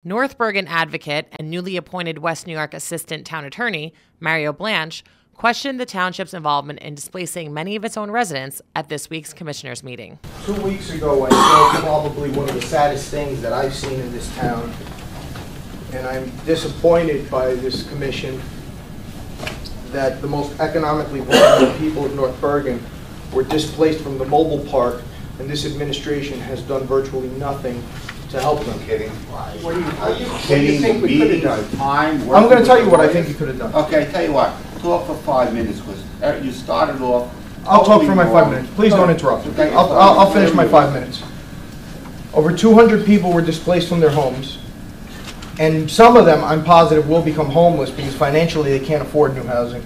North Bergen advocate and newly appointed West New York Assistant Town Attorney, Mario Blanch, questioned the township's involvement in displacing many of its own residents at this week's commissioners' meeting. 2 weeks ago, I saw probably one of the saddest things that I've seen in this town, and I'm disappointed by this commission that the most economically vulnerable people of North Bergen were displaced from the mobile park, and this administration has done virtually nothing to help them. Kidding? What do you think we could have done? I'm going to tell you what I think you could have done. Okay, tell you what. Talk for 5 minutes, because you started off. I'll talk for my 5 minutes. Please don't interrupt. Okay, I'll finish my 5 minutes. Over 200 people were displaced from their homes, and some of them, I'm positive, will become homeless because financially they can't afford new housing.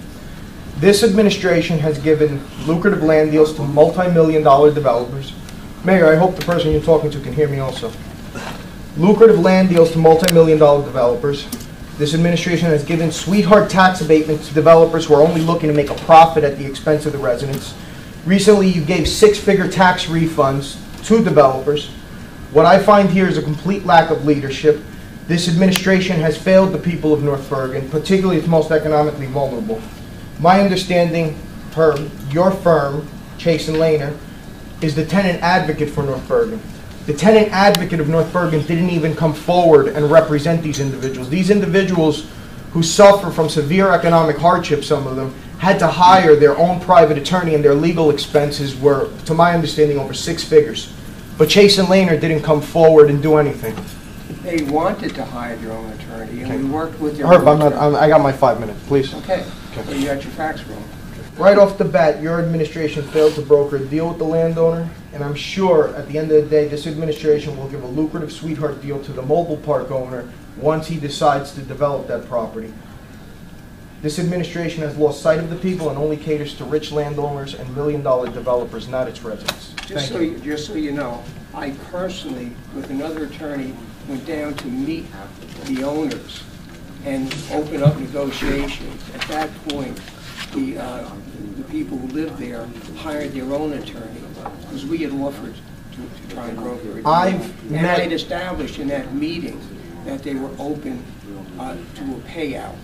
This administration has given lucrative land deals to multi-million-dollar developers. Mayor, I hope the person you're talking to can hear me also. Lucrative land deals to multi-million-dollar developers. This administration has given sweetheart tax abatements to developers who are only looking to make a profit at the expense of the residents. Recently, you gave six-figure tax refunds to developers. What I find here is a complete lack of leadership. This administration has failed the people of North Bergen, particularly its most economically vulnerable. My understanding, your firm, Chase & Lehner, is the tenant advocate for North Bergen. The tenant advocate of North Bergen didn't even come forward and represent these individuals. These individuals who suffer from severe economic hardship, some of them, had to hire their own private attorney, and their legal expenses were, to my understanding, over 6 figures. But Chase & Lehner didn't come forward and do anything. They wanted to hire their own attorney, and we worked with their Herb, I got my 5 minutes, please. Okay, so you got your facts wrong. Right off the bat, your administration failed to broker a deal with the landowner, and I'm sure at the end of the day, this administration will give a lucrative sweetheart deal to the mobile park owner once he decides to develop that property. This administration has lost sight of the people and only caters to rich landowners and million-dollar developers, not its residents. Just so you know, I personally, with another attorney, went down to meet the owners and open up negotiations. At that point, the people who lived there hired their own attorney because we had offered to try and broker a deal. And I had established in that meeting that they were open to a payout,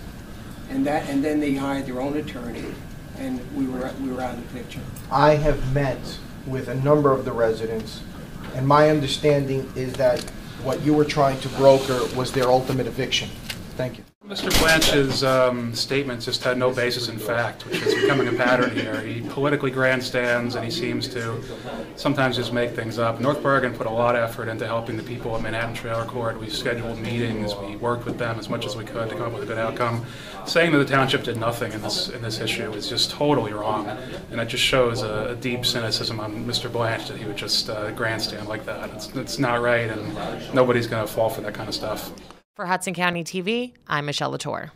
and then they hired their own attorney, and we were out of the picture. I have met with a number of the residents, and my understanding is that what you were trying to broker was their ultimate eviction. Thank you. Mr. Blanch's statements just had no basis in fact, which is becoming a pattern here. He politically grandstands, and he seems to sometimes just make things up. North Bergen put a lot of effort into helping the people of Manhattan Trailer Court. We scheduled meetings, we worked with them as much as we could to come up with a good outcome. Saying that the township did nothing in this issue is just totally wrong, and it just shows a deep cynicism on Mr. Blanch that he would just grandstand like that. It's not right, and nobody's going to fall for that kind of stuff. For Hudson County TV, I'm Michelle Latour.